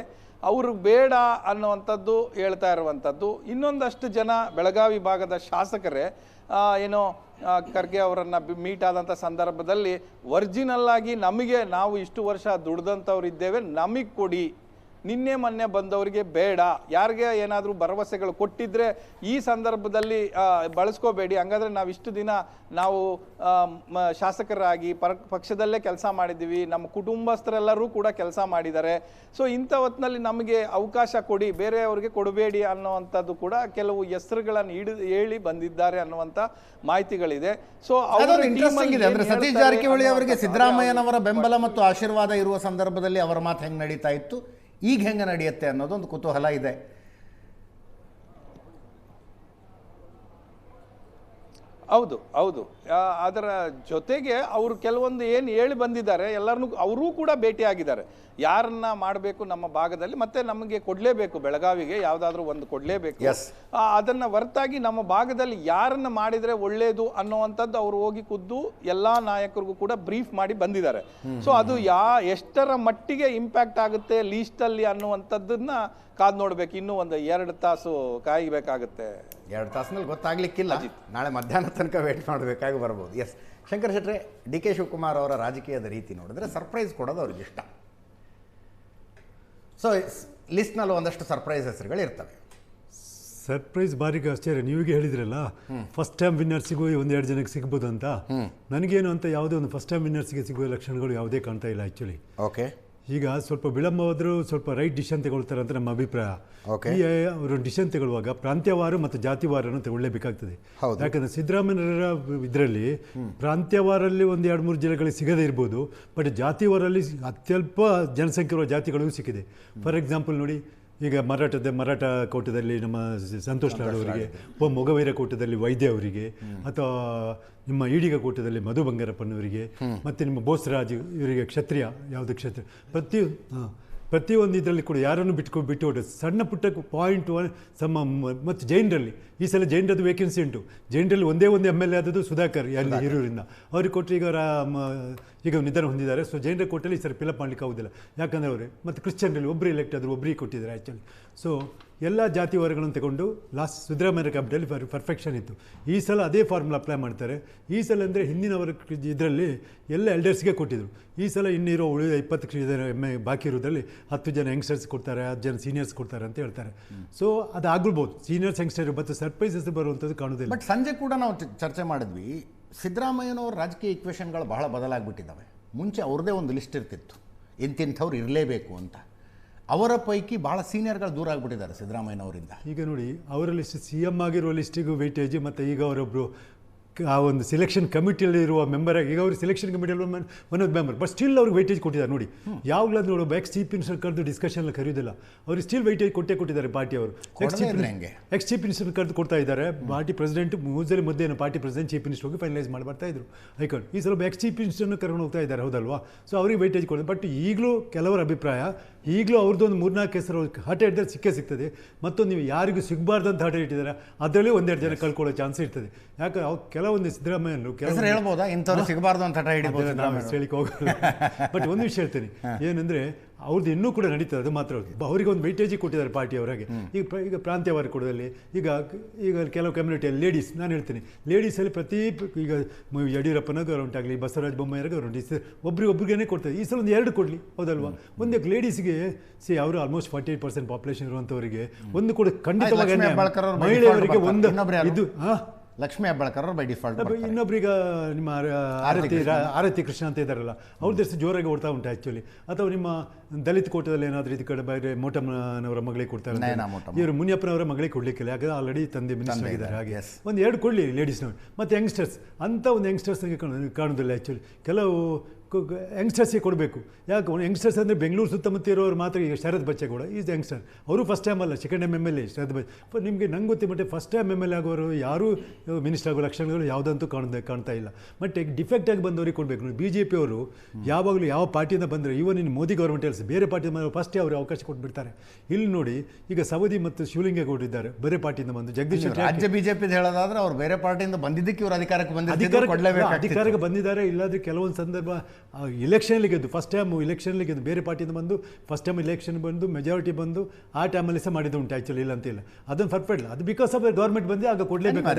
ಅವರು ಬೇಡ ಅನ್ನುವಂಥದ್ದು ಹೇಳ್ತಾ ಇರುವಂಥದ್ದು. ಇನ್ನೊಂದಷ್ಟು ಜನ ಬೆಳಗಾವಿ ಭಾಗದ ಶಾಸಕರೇ ಏನೋ ಖರ್ಗೆ ಅವರನ್ನು ಮೀಟ್ ಆದಂಥ ಸಂದರ್ಭದಲ್ಲಿ ಒರಿಜಿನಲ್ ಆಗಿ ನಮಗೆ ನಾವು ಇಷ್ಟು ವರ್ಷ ದುಡ್ದಂಥವ್ರು ಇದ್ದೇವೆ, ನಮಗೆ ಕೊಡಿ, ನಿನ್ನೆ ಮೊನ್ನೆ ಬಂದವರಿಗೆ ಬೇಡ, ಯಾರಿಗೆ ಏನಾದರೂ ಭರವಸೆಗಳು ಕೊಟ್ಟಿದ್ರೆ ಈ ಸಂದರ್ಭದಲ್ಲಿ ಬಳಸ್ಕೋಬೇಡಿ, ಹಂಗಾದ್ರೆ ನಾವು ಇಷ್ಟು ದಿನ ನಾವು ಶಾಸಕರಾಗಿ ಪಕ್ಷದಲ್ಲೇ ಕೆಲಸ ಮಾಡಿದ್ದೀವಿ, ನಮ್ಮ ಕುಟುಂಬಸ್ಥರೆಲ್ಲರೂ ಕೂಡ ಕೆಲಸ ಮಾಡಿದ್ದಾರೆ, ಸೊ ಇಂಥ ಹೊತ್ತಿನಲ್ಲಿ ನಮಗೆ ಅವಕಾಶ ಕೊಡಿ, ಬೇರೆಯವ್ರಿಗೆ ಕೊಡಬೇಡಿ ಅನ್ನುವಂಥದ್ದು ಕೂಡ ಕೆಲವು ಹೆಸರುಗಳನ್ನು ಹೇಳಿ ಬಂದಿದ್ದಾರೆ ಅನ್ನುವಂಥ ಮಾಹಿತಿಗಳಿದೆ. ಸೊ ಅಂದ್ರೆ ಸತೀಶ್ ಜಾರಕಿಹೊಳಿ ಅವರಿಗೆ ಸಿದ್ದರಾಮಯ್ಯನವರ ಬೆಂಬಲ ಮತ್ತು ಆಶೀರ್ವಾದ ಇರುವ ಸಂದರ್ಭದಲ್ಲಿ ಅವರ ಮಾತು ಹೆಂಗೆ ನಡೀತಾ ಇತ್ತು, ಈಗ ಹೆಂಗೆ ನಡೆಯುತ್ತೆ ಅನ್ನೋದೊಂದು ಕುತೂಹಲ ಇದೆ. ಹೌದು ಹೌದು, ಅದರ ಜೊತೆಗೆ ಅವರು ಕೆಲವೊಂದು ಏನು ಹೇಳಿ ಬಂದಿದ್ದಾರೆ, ಎಲ್ಲರನ್ನೂ ಅವರೂ ಕೂಡ ಭೇಟಿಯಾಗಿದ್ದಾರೆ. ಯಾರನ್ನ ಮಾಡಬೇಕು ನಮ್ಮ ಭಾಗದಲ್ಲಿ, ಮತ್ತೆ ನಮಗೆ ಕೊಡಲೇಬೇಕು, ಬೆಳಗಾವಿಗೆ ಯಾವುದಾದ್ರೂ ಒಂದು ಕೊಡಲೇಬೇಕು, ಅದನ್ನು ಹೊರತಾಗಿ ನಮ್ಮ ಭಾಗದಲ್ಲಿ ಯಾರನ್ನ ಮಾಡಿದರೆ ಒಳ್ಳೆಯದು ಅನ್ನುವಂಥದ್ದು ಅವರು ಹೋಗಿ ಖುದ್ದು ಎಲ್ಲ ನಾಯಕರಿಗೂ ಕೂಡ ಬ್ರೀಫ್ ಮಾಡಿ ಬಂದಿದ್ದಾರೆ. ಸೊ ಅದು ಎಷ್ಟರ ಮಟ್ಟಿಗೆ ಇಂಪ್ಯಾಕ್ಟ್ ಆಗುತ್ತೆ ಲೀಸ್ಟಲ್ಲಿ ಅನ್ನುವಂಥದ್ದನ್ನ ಕಾದು ನೋಡ್ಬೇಕು. ಇನ್ನೂ ಒಂದು 2 ತಾಸು ಕಾಯಬೇಕಾಗುತ್ತೆ. 2 ತಾಸಿನಲ್ಲಿ ಗೊತ್ತಾಗ್ಲಿಕ್ಕಿಲ್ಲ, ನಾಳೆ ಮಧ್ಯಾಹ್ನ ತನಕ ವೇಟ್ ಮಾಡಬೇಕಾಗಿ ಬರ್ಬೋದು. ಎಸ್, ಶಂಕರ್ ಶೆಟ್ರೆ, DK ಶಿವಕುಮಾರ್ ಅವರ ರಾಜಕೀಯದ ರೀತಿ ನೋಡಿದ್ರೆ ಸರ್ಪ್ರೈಸ್ ಕೊಡೋದು ಅವ್ರಿಗೆ ಇಷ್ಟ. ಸೊ ಲಿಸ್ಟ್ನಲ್ಲಿ ಒಂದಷ್ಟು ಸರ್ಪ್ರೈಸ್ ಹೆಸರುಗಳು ಇರ್ತವೆ. ಸರ್ಪ್ರೈಸ್ ಬಾರಿಗೆ ಆಶ್ಚರ್ಯ. ನೀವಿಗೆ ಹೇಳಿದ್ರಲ್ಲ ಫಸ್ಟ್ ಟೈಮ್ ವಿನ್ನರ್ಸಿಗೂ 1-2 ಜನಕ್ಕೆ ಸಿಗ್ಬೋದು ಅಂತ. ನನಗೇನು ಅಂತ ಯಾವುದೇ ಒಂದು ಫಸ್ಟ್ ಟೈಮ್ ವಿನ್ನರ್ಸಿಗೆ ಸಿಗುವ ಲಕ್ಷಣಗಳು ಯಾವುದೇ ಕಾಣ್ತಾ ಇಲ್ಲ ಆ್ಯಕ್ಚುಲಿ. ಓಕೆ, ಈಗ ಸ್ವಲ್ಪ ವಿಳಂಬವಾದರೂ ಸ್ವಲ್ಪ ರೈಟ್ ಡಿಸಿಷನ್ ತಗೊಳ್ತಾರೆ ಅಂತ ನಮ್ಮ ಅಭಿಪ್ರಾಯ. Okay. ಈ ಅವರು ಡಿಸಿಷನ್ ತಗೊಳ್ಳುವಾಗ ಪ್ರಾಂತ್ಯವಾರ ಮತ್ತು ಜಾತಿವಾರನ್ನು ತಗೊಳ್ಳೇಬೇಕಾಗ್ತದೆ. ಹೌದು. ಯಾಕಂದರೆ ಸಿದ್ದರಾಮಯ್ಯರ ಇದರಲ್ಲಿ ಪ್ರಾಂತ್ಯವಾರಲ್ಲಿ ಒಂದು 2-3 ಜಿಲ್ಲೆಗಳಿಗೆ ಸಿಗದೇ ಇರ್ಬೋದು, ಬಟ್ ಜಾತಿವಾರಲ್ಲಿ ಅತ್ಯಲ್ಪ ಜನಸಂಖ್ಯೆ ಇರುವ ಜಾತಿಗಳಿಗೂ ಸಿಕ್ಕಿದೆ. ಫಾರ್ ಎಕ್ಸಾಂಪಲ್ ನೋಡಿ, ಈಗ ಮರಾಠ ಕೋಟದಲ್ಲಿ ನಮ್ಮ ಸಂತೋಷ್ ಲಾಡ್ ಅವರಿಗೆ, ಮೊಗವೀರ ಕೋಟದಲ್ಲಿ ವೈದ್ಯ ಅವರಿಗೆ, ಅಥವಾ ನಿಮ್ಮ ಈಡಿಗ ಕೋಟದಲ್ಲಿ ಮಧು ಬಂಗಾರಪ್ಪನವರಿಗೆ, ಮತ್ತು ನಿಮ್ಮ ಬೋಸರಾಜ್ ಇವರಿಗೆ ಕ್ಷತ್ರಿಯ, ಯಾವುದು ಕ್ಷತ್ರಿಯ, ಪ್ರತಿಯೊಂದು ಇದರಲ್ಲಿ ಕೂಡ ಯಾರನ್ನು ಬಿಟ್ಟು ಸಣ್ಣ ಪುಟ್ಟ .1 ಮತ್ತು ಜೈನರಲ್ಲಿ ಈ ಸಲ ಜೈನರದ್ದು ವೇಕೆನ್ಸಿ ಉಂಟು. ಜೈನರಲ್ಲಿ ಒಂದೇ MLA ಆದದ್ದು ಸುಧಾಕರ್ ಅಲ್ಲಿ ಹಿರಿಯೂರಿಂದ, ಅವ್ರಿಗೆ ಕೊಟ್ಟರೆ ಈಗ ನಿಧನ ಹೊಂದಿದ್ದಾರೆ. ಸೊ ಜೈನರ ಕೋಟಲ್ಲಿ ಈ ಸರಿ ಫಿಲಪ್ ಮಾಡಲಿಕ್ಕೆ ಆಗೋದಿಲ್ಲ, ಯಾಕಂದರೆ ಅವರೇ ಮತ್ತು ಕ್ರಿಶ್ಚಿಯನ್ರಲ್ಲಿ ಒಬ್ಬರು ಎಲೆಕ್ಟ್ ಆದರೂ ಒಬ್ಬರಿಗೆ ಕೊಟ್ಟಿದ್ದಾರೆ ಆ್ಯಕ್ಚುಲಿ. ಸೊ ಎಲ್ಲ ಜಾತಿ ವರ್ಗಗಳನ್ನು ತಗೊಂಡು ಲಾಸ್ಟ್ ಸಿದ್ದರಾಮಯ್ಯ ಕ್ಯಾಬಿಟಲ್ಲಿ ಪರ್ಫೆಕ್ಷನ್ ಇತ್ತು. ಈ ಸಲ ಅದೇ ಫಾರ್ಮುಲಾ ಅಪ್ಲೈ ಮಾಡ್ತಾರೆ. ಈ ಸಲ ಅಂದರೆ ಹಿಂದಿನವರ ಇದರಲ್ಲಿ ಎಲ್ಲ ಎಲ್ಡರ್ಸ್ಗೆ ಕೊಟ್ಟಿದ್ರು. ಈ ಸಲ ಇನ್ನಿರೋ ಉಳಿದ 20 ಜನ ಬಾಕಿ ಇರೋದ್ರಲ್ಲಿ 10 ಜನ ಯಂಗ್ಸ್ಟರ್ಸ್ ಕೊಡ್ತಾರೆ, 10 ಜನ ಸೀನಿಯರ್ಸ್ ಕೊಡ್ತಾರೆ ಅಂತ ಹೇಳ್ತಾರೆ. ಸೊ ಅದು ಆಗ್ಬೋದು, ಸೀನಿಯರ್ಸ್ ಯಂಗ್ಸ್ಟರ್ ಮತ್ತು ಸರ್ಪ್ರೈಸಸ್ ಬರುವಂಥದ್ದು ಕಾಣೋದಿಲ್ಲ. ಬಟ್ ಸಂಜೆ ಕೂಡ ನಾವು ಚರ್ಚೆ ಮಾಡಿದ್ವಿ, ಸಿದ್ದರಾಮಯ್ಯನವ್ರ ರಾಜಕೀಯ ಇಕ್ವೇಷನ್ಗಳು ಬಹಳ ಬದಲಾಗ್ಬಿಟ್ಟಿದ್ದಾವೆ. ಮುಂಚೆ ಅವ್ರದ್ದೇ ಒಂದು ಲಿಸ್ಟ್ ಇರ್ತಿತ್ತು, ಇಂತಿಂಥವ್ರು ಇರಲೇಬೇಕು ಅಂತ. ಅವರ ಪೈಕಿ ಭಾಳ ಸೀನಿಯರ್ಗಳು ದೂರ ಆಗಿಬಿಟ್ಟಿದ್ದಾರೆ ಸಿದ್ದರಾಮಯ್ಯನವರಿಂದ. ಈಗ ನೋಡಿ, ಅವರ ಲಿಸ್ಟ್ CM ಆಗಿರೋ ಲಿಸ್ಟಿಗೂ ವೆಯ್ಟೇಜ್, ಮತ್ತು ಈಗ ಅವರೊಬ್ಬರು ಆ ಒಂದು ಸೆಲೆಕ್ಷನ್ ಕಮಿಟಿಯಲ್ಲಿ ಇರುವ ಮೆಂಬರ್ ಆಗಿ, ಈಗ ಅವರು ಸೆಲೆಕ್ಷನ್ ಕಮಿಟಿಯಲ್ಲಿ one of member, but still ಅವ್ರಿಗೆ ವೆಯ್ಟೇಜ್ ಕೊಟ್ಟಿದ್ದಾರೆ. ನೋಡಿ, ಯಾವಾಗಲೂ ನೋಡಿ ಎಕ್ಸ್ ಚೀಫ್ ಮಿನಿಸ್ಟರ್ ಕರೆದು ಡಿಸ್ಕಷನ್ ಕರೆಯೋದಿಲ್ಲ, ಅವ್ರಿಗೆ ಸ್ಟಿಲ್ ವೆಯ್ಟೇಜ್ ಕೊಟ್ಟಿದ್ದಾರೆ ಪಾರ್ಟಿಯವರು. ಎಕ್ಸ್ ಚೀಫ್ ಮಿನಿಸ್ಟರ್ ಕರೆದು ಕೊಡ್ತಾ ಇದ್ದಾರೆ. ಪಾರ್ಟಿ ಪ್ರೆಸಿಡೆಂಟ್ ಮೂಸಲಿ ಮಧ್ಯೆ ಪಾರ್ಟಿ ಪ್ರೆಸಿಡೆಂಟ್ ಚೀಫ್ ಮಿನಿಸ್ಟರ್ ಹೋಗಿ ಫೈನಲೈಸ್ ಮಾಡ್ತಾ ಇದ್ರು ಹೈಕಮಾಂಡ್. ಈ ಸಲ ಎಕ್ಸ್ ಚೀಫ್ ಮಿನಿಸ್ಟರ್ನ ಕರ್ಕೊಂಡು ಹೋಗ್ತಾ ಇದ್ದಾರೆ, ಹೌದಲ್ವಾ? ಸೊ ಅವ್ರಿಗೆ ವೆಯ್ಟೇಜ್ ಕೊಡೋದು. ಬಟ್ ಈಗಲೂ ಕೆಲವರ ಅಭಿಪ್ರಾಯ, ಈಗಲೂ ಅವ್ರದ್ದು ಒಂದು 3-4 ಹೆಸರು ಹಠ ಹಿಡಿದ್ರೆ ಸಿಗ್ತದೆ. ಮತ್ತೊಂದು ನೀವು ಯಾರಿಗೂ ಸಿಗಬಾರ್ದು ಅಂತ ಹಠ ಇಟ್ಟಿದ್ದಾರೆ, ಅದರಲ್ಲಿ 1-2 ಜನ ಕಳ್ಕೊಳ್ಳೋ ಚಾನ್ಸ್ ಇರ್ತದೆ. ಯಾಕೆ ಕೆಲವೊಂದು ಸಿದ್ದರಾಮಯ್ಯನು ಹೇಳ್ಬೋದಾ ಇಂಥವ್ರು ಸಿಗಬಾರ್ದು ಅಂತ ಹಠ ಹಿಡಿಬೋದು, ನಾವು ಹೇಳಿಕ್ಕೆ ಹೋಗಲ್ಲ. ಬಟ್ ಒಂದು ವಿಷಯ ಹೇಳ್ತೀನಿ, ಏನಂದರೆ ಅವ್ರದ್ದು ಇನ್ನೂ ಕೂಡ ನಡೀತದೆ, ಅದು ಮಾತ್ರ ಅವರಿಗೆ ಒಂದು ವೆಯ್ಟೇಜ್ ಕೊಟ್ಟಿದ್ದಾರೆ ಪಾರ್ಟಿಯವರಿಗೆ. ಈಗ ಪ್ರಾಂತ್ಯವಾರ ಕೊಡೋದಲ್ಲಿ ಈಗ ಕೆಲವು ಕಮ್ಯುನಿಟಿಯಲ್ಲಿ ಲೇಡೀಸ್, ನಾನು ಹೇಳ್ತೀನಿ, ಲೇಡೀಸಲ್ಲಿ ಈಗ ಯಡಿಯೂರಪ್ಪನ ಗೌರ್ಮೆಂಟ್ ಆಗಲಿ, ಬಸವರಾಜ ಬೊಮ್ಮಾಯಿಯರ ಗೌರ್ಮೆಂಟ್ ಒಬ್ರಿಗೇನೆ ಕೊಡ್ತಾರೆ. ಈ ಸಲ ಒಂದು 2 ಕೊಡಲಿ, ಹೌದಲ್ವಾ? ಒಂದೇ ಲೇಡೀಸ್ಗೆ ಅವರು ಆಲ್ಮೋಸ್ಟ್ 48% ಪಾಪ್ಯುಲೇಷನ್ ಇರುವಂಥವರಿಗೆ ಒಂದು ಕೂಡ ಖಂಡಿತವಾಗಿ ಮಹಿಳೆಯರಿಗೆ ಒಂದು ಇದು ಲಕ್ಷ್ಮೀ ಹೆಬ್ಬಾಳ್ಕರ್ ಬೈ ಡಿಫಾಲ್ಟ್. ಇನ್ನೊಬ್ರೀಗ ನಿಮ್ಮ ಆರತಿ ಕೃಷ್ಣ ಅಂತ ಇದ್ದಾರಲ್ಲ, ಅವ್ರದ್ದು ಎಷ್ಟು ಜೋರಾಗಿ ಓಡ್ತಾ ಉಂಟು ಆ್ಯಕ್ಚುಲಿ. ಅಥವಾ ನಿಮ್ಮ ದಲಿತ ಕೋಟದಲ್ಲಿ ಏನಾದರೂ ಇದು ಕಡೆ ಬೇರೆ ಮೋಟಮ್ಮನವರ ಮಗಳಿಗೆ ಕೊಡ್ತಾರೆ, ಇವರು ಮುನಿಯಪ್ಪನವರ ಮಗಳಿಗೆ ಕೊಡಲಿಕ್ಕಿಲ್ಲ, ಯಾಕಂದರೆ ಆಲ್ರೆಡಿ ತಂದೆ ಮಿನಿಸ್ಟರ್ ಆಗಿದ್ದಾರೆ. ಹಾಗೆ ಒಂದು 2 ಕೊಡಲಿ ಲೇಡೀಸ್ನವ್ರು. ಮತ್ತು ಯಂಗ್ಸ್ಟರ್ಸ್ ಅಂತ ಒಂದು ಯಂಗ್ಸ್ಟರ್ಸ್ಗೆ ಕಾಣೋದಿಲ್ಲ ಆ್ಯಕ್ಚುಲಿ. ಕೆಲವು ಯಂಗ್ಸ್ಟರ್ಸ್ಗೆ ಕೊಡಬೇಕು. ಯಾಕೆ ಯಂಗ್ಸ್ಟರ್ಸ್ ಅಂದರೆ ಬೆಂಗಳೂರು ಸುತ್ತಮುತ್ತ ಇರೋರು ಮಾತ್ರ. ಈಗ ಶರತ್ ಬಚ್ಚೇಗೌಡ ಈಸ್ ಯಂಗ್ಸ್ಟರ್, ಅವರು ಫಸ್ಟ್ ಟೈಮ್ ಅಲ್ಲ, ಸೆಕೆಂಡ್ ಟೈಮ್ MLA ಶರತ್ ಬಚ್ಚ. ನಿಮಗೆ ನಂಗೆ ಗೊತ್ತಿಮಟ್ಟೆ ಫಸ್ಟ್ ಟೈಮ್ MLA ಆಗೋರು ಯಾರೂ ಮಿನಿಸ್ಟರ್ ಆಗೋ ಲಕ್ಷಣಗಳು ಯಾವುದಂತೂ ಕಾಣ್ತಾ ಇಲ್ಲ. ಬಟ್ ಡಿಫೆಕ್ಟ್ ಆಗಿ ಬಂದವರಿಗೆ ಕೊಡಬೇಕು. ನೋಡಿ, BJP ಅವರು ಯಾವಾಗಲೂ ಯಾವ ಪಾರ್ಟಿಯಿಂದ ಬಂದರೆ, ಇವನ್ ಇನ್ನು ಮೋದಿ ಗೌರ್ಮೆಂಟ್ ಹೇಳ್ಸಿ ಬೇರೆ ಪಾರ್ಟಿಯಿಂದ ಫಸ್ಟೇ ಅವ್ರಿಗೆ ಅವಕಾಶ ಕೊಟ್ಬಿಡ್ತಾರೆ. ಇಲ್ಲಿ ನೋಡಿ, ಈಗ ಸವದಿ ಮತ್ತು ಶಿವಲಿಂಗೇಗೌಡ ಇದ್ದಾರೆ, ಬೇರೆ ಪಾರ್ಟಿಯಿಂದ ಬಂದು. ಜಗದೀಶ್ ರಾಜ್ಯ BJP ಹೇಳೋದಾದ್ರೆ ಅವ್ರು ಬೇರೆ ಪಾರ್ಟಿಯಿಂದ ಬಂದಿದ್ದಕ್ಕೆ ಇವರು ಅಧಿಕಾರಕ್ಕೆ ಬಂದಿದ್ದಾರೆ. ಇಲ್ಲಾಂದರೆ ಕೆಲವೊಂದು ಸಂದರ್ಭ ಇಲೆಕ್ಷನಲ್ಲಿ ಗೆದ್ದು, ಫಸ್ಟ್ ಟೈಮ್ ಇಲೆಕ್ಷನಲ್ಲಿ ಗೆದ್ದು ಬೇರೆ ಪಾರ್ಟಿಯಿಂದ ಬಂದು, ಫಸ್ಟ್ ಟೈಮ್ ಇಲೆಕ್ಷನ್ ಬಂದು ಮೆಜಾರಿಟಿ ಬಂದು ಆ ಟೈಮಲ್ಲಿ ಸಹ ಮಾಡಿದ್ದು ಉಂಟು ಆ್ಯಕ್ಚುಲಿ, ಇಲ್ಲ ಅಂತಿಲ್ಲ. ಅದನ್ನು ಪರ್ಫೆಕ್ಟ್ ಇಲ್ಲ, ಅದು ಬಿಕಾಸ್ ಆಫ್ ಗೌರ್ಮೆಂಟ್ ಬಂದು ಆಗ ಕೊಡಲೇಬೇಕು,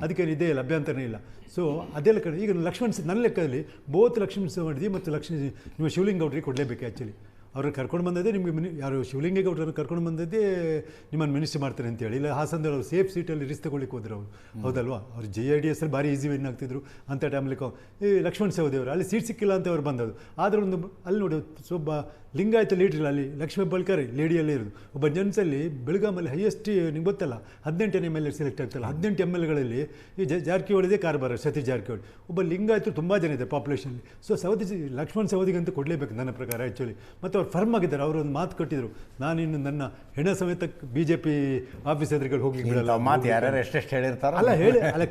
ಅದಕ್ಕೇನು ಇದೇ ಇಲ್ಲ, ಅಭ್ಯಂತರನೇ ಇಲ್ಲ. ಸೊ ಅದೆಲ್ಲ ಕಡೆ ಈಗ ಲಕ್ಷ್ಮಣ್, ನನ್ನ ಲೆಕ್ಕದಲ್ಲಿ ಲಕ್ಷ್ಮಣ್ ಸವದಿ ಮತ್ತು ನಿಮ್ಮ ಶಿವಲಿಂಗೌಡರಿಗೆ ಕೊಡಲೇಬೇಕು ಆ್ಯಕ್ಚುಲಿ. ಅವ್ರನ್ನ ಕರ್ಕೊಂಡು ಬಂದದ್ದೇ ನಿಮಗೆ ಯಾರು ಶಿವಲಿಂಗೇಗೌಡರನ್ನು ಕರ್ಕೊಂಡು ಬಂದದ್ದೇ ನಿಮ್ಮನ್ನು ಮಿನಿಸ್ಟರ್ ಮಾಡ್ತಾರೆ ಅಂತೇಳಿ. ಇಲ್ಲ ಹಾಸನದಲ್ಲಿ ಅವರು ಸೇಫ್ ಸೀಟಲ್ಲಿ ರಿಸ್ಕ್ ತಗೊಳ್ಳಿಕ್ಕೆ ಹೋದ್ರು ಅವರು, ಹೌದಲ್ವಾ? ಅವ್ರು JIDS ಅಲ್ಲಿ ಭಾರಿ ಈಸಿ ವಿನ್ ಆಗ್ತಿದ್ರು ಅಂತ ಟೈಮಲ್ಲಿ. ಈ ಲಕ್ಷ್ಮಣ್ ಸವದಿ ಅವರು ಅಲ್ಲಿ ಸೀಟ್ ಸಿಕ್ಕಿಲ್ಲ ಅಂತ ಅವ್ರು ಬಂದದ್ದು. ಆದರೆ ಒಂದು ಅಲ್ಲಿ ನೋಡಿ, ಒಬ್ಬ ಲಿಂಗಾಯತ ಲೀಡ್ರ್ ಇಲ್ಲ ಅಲ್ಲಿ, ಲಕ್ಷ್ಮೀ ಹೆಬ್ಬಾಳ್ಕರ್ ಲೇಡಿಯಲ್ಲೇ ಇರೋದು. ಒಬ್ಬ ಜೆಂಟ್ಸಲ್ಲಿ ಬೆಳಗಾಮಲ್ಲಿ ಹೈಯೆಸ್ಟ್ ನಿಮ್ಗೆ ಗೊತ್ತಲ್ಲ, 18 MLA ಸೆಲೆಕ್ಟ್ ಆಗ್ತಲ್ಲ. 18 MLAಗಳಲ್ಲಿ ಈ ಜಾರಕಿಹೊಳಿದೆ ಕಾರ್ಬಾರ, ಸತೀಶ್ ಜಾರಕಿಹೊಳಿ. ಒಬ್ಬ ಲಿಂಗಾಯತರು ತುಂಬ ಜನ ಇದೆ ಪಾಪ್ಯುಲೇಷನಲ್ಲಿ. ಸೊ ಲಕ್ಷ್ಮಣ್ ಸವದಿಗಂತೂ ಕೊಡಲೇಬೇಕು ನನ್ನ ಪ್ರಕಾರ ಆ್ಯಕ್ಚುಲಿ. ಮತ್ತು ಅವ್ರು ಫರ್ಮ್ ಆಗಿದ್ದಾರೆ, ಅವರು ಒಂದು ಮಾತು ಕೊಟ್ಟಿದ್ರು, ನಾನಿನ್ನು ನನ್ನ ಹೆಣ ಸಮೇತ BJP ಆಫೀಸ್ ಎದುರುಗಳು ಹೋಗ್ಲಿಕ್ಕೆ ಬಿಡಲ್ಲ. ಮಾತು ಯಾರ್ಯಾರು ಎಷ್ಟೆಷ್ಟು ಹೇಳಿರ್ತಾರೆ ಅಲ್ಲ